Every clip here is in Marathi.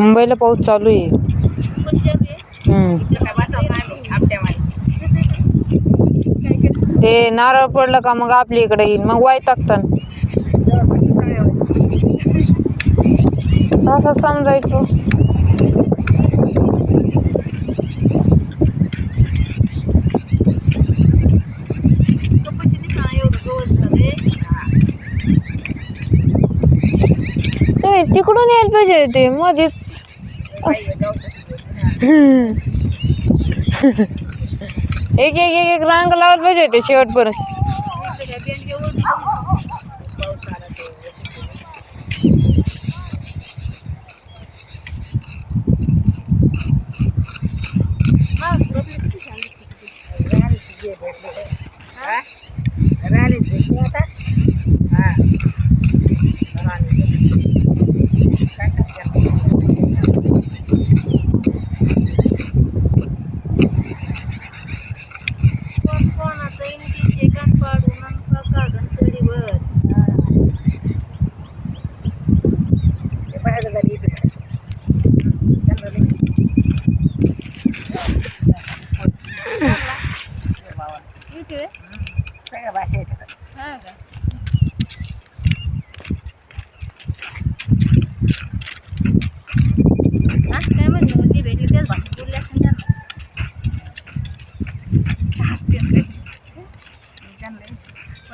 मुंबईला पाऊस चालू आहे. ते नारळ पडलं का मग आपल्या इकडे येईल, मग वाय टाकतात. असं समजायचं. तिकडून यायला पाहिजे ते मध्येच. एक एक एक एक रांग लावलं पाहिजे ते शेवटपर्यंत.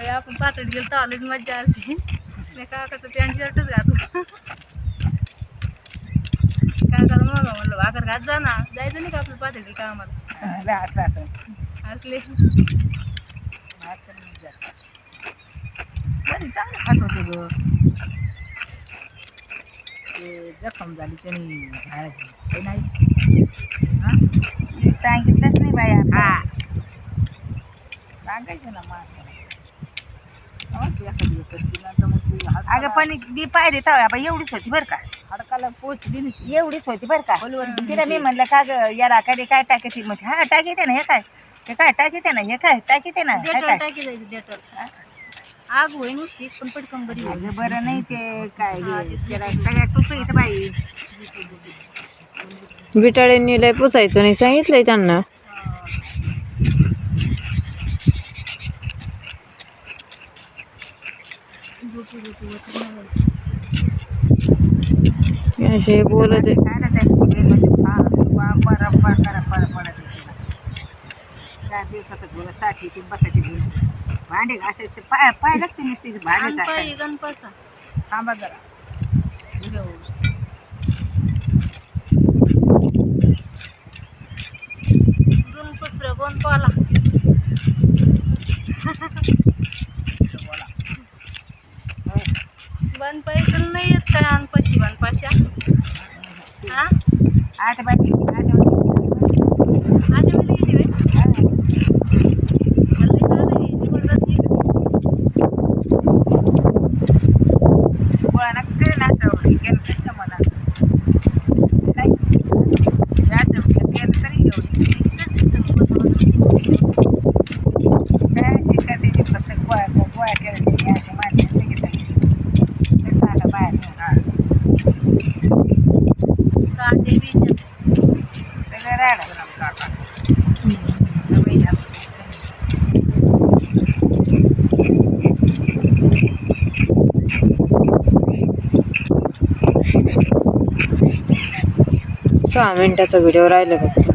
आपण पातळी गेलो तर आलीच मज्जा आली. काकाचं त्यांच्यावरच घातलं. काकाला म्हणलं भाकर घात जा ना, जायचं नाही का आपलं पातळी कामाला असले चांगलं खात होते ग. ते जखम झाली त्यांनी झाडाची ते नाही सांगितलंच नाही बाया. हा सांगायचं ना माणसाला. अगं पण मी पाहिली तर एवढीच होती बरं का, हडकाला पोचली नाही एवढीच होती बरं का. तिला मी म्हणलं का ग याला काय काय टाकायची, मग हा टाकीते ना, हे काय हे काय टाकीते ना, हे काय टाकीते ना, आग होईन शिक पण पटकन बरी. अगं बरं नाही ते काय त्याला सगळ्या टुकं इथं बाई. बिटाळ्यांनी लय पुसायचं नाही सांगितलंय त्यांना. असे बोलत भांडे घासायचे पाय लागते नुसते भांडे गणपती. थांबा जरा पाला बनपायचं नाही येत काय अनपाशी बनपाशा. हा आता बाई सहा मिनिटाचा व्हिडिओ राहिला बघ.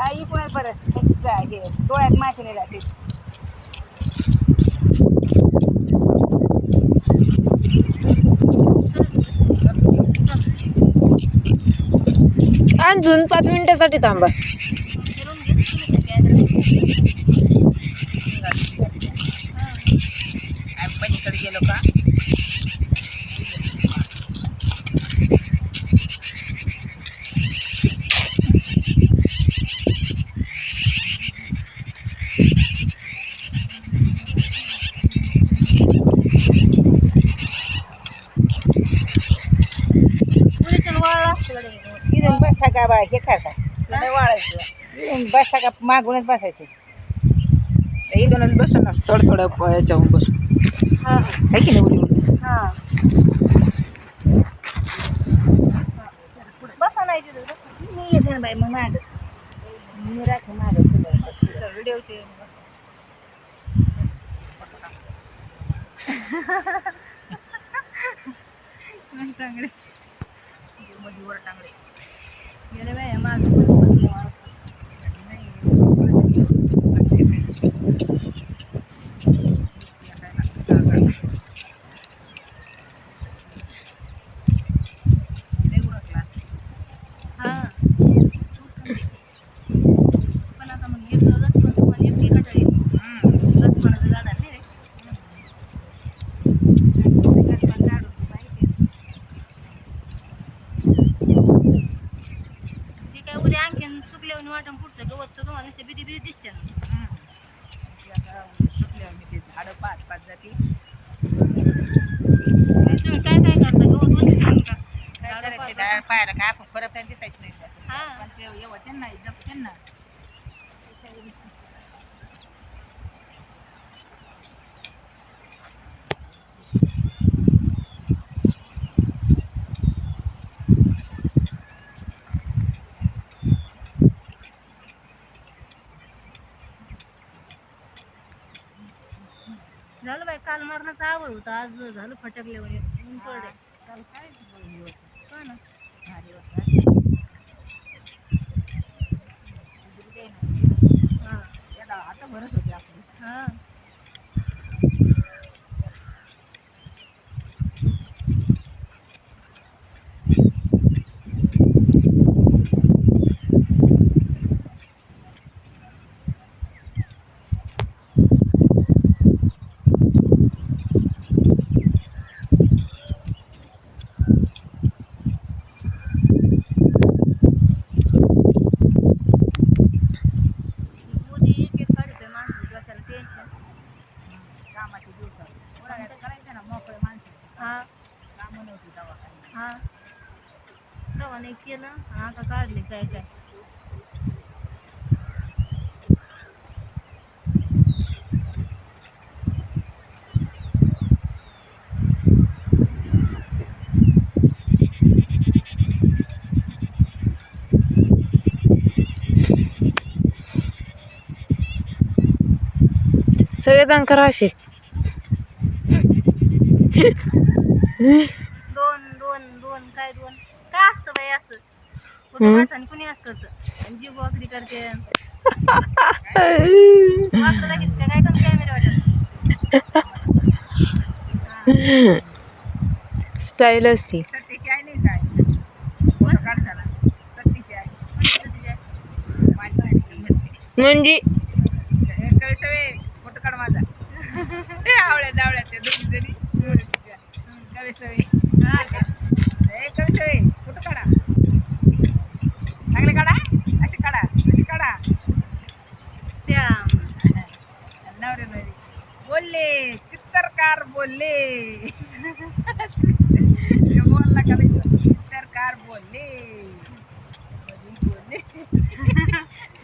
काही कोणाच बरं हे डोळ्यात माशेने जाते. अजून 5 मिनिटासाठी थांबा. पलीकडे गेलो का इथून बसता का बा हे करता वाळायचं इथून बसता का मागूनच बसायचं. इथूनच बसून ना थोडं थोडं याच्याहून बसून आहे की नाही उडी उडी बसा नाही तिथं मी येते ना बाई मग मागच मी राहते मागच व्हिडिओचे चांगले मध्ये वर टांगले गेले बाय माझं वाटण पुढचं गवत तुम्हाला बिदी बिदी दिसते ना झाडं पाच पाच जाती. तुम्ही काय काय करता गवत काय पाहायला काय आपण फरक दिसायच नाही एवढं त्यांना जप त्यांना झालं बाई. काल मरणाचं आवड होतं आज झालं फटकले ऊन पडले काल काय ना आता भरत होते आपण कामाची दिवसात करायचं ना मोकळे माणसं कामं नव्हती दवा दवा नाही केलं आता काढले काय काय सगळेजण करा असे. दोन दोन दोन काय दोन काय असतं बाई असं कुठं माणसाने कुणी असं करतं आणि जीव वाकडी करते वाकड लगेच काय पण कॅमेरा स्टाईल असती. सट्टीची आहे नाही काय फोटो काढताना सट्टीची आहे म्हणजे सगळे फोटो काढ माझा आवळ्या जावळ्याच्या दोन जणी कवे सवय कवे सवय फोटो काढा चांगले काढा असे काढा अशी काढा त्या नवरे नवरी बोलले चित्रकार बोलले बोलला का चित्रकार बोलले बोलले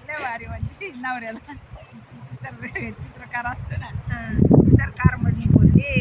लय भारी म्हणजे नवऱ्याला चित्रकार असतो ना चित्रकार मध्ये बोलले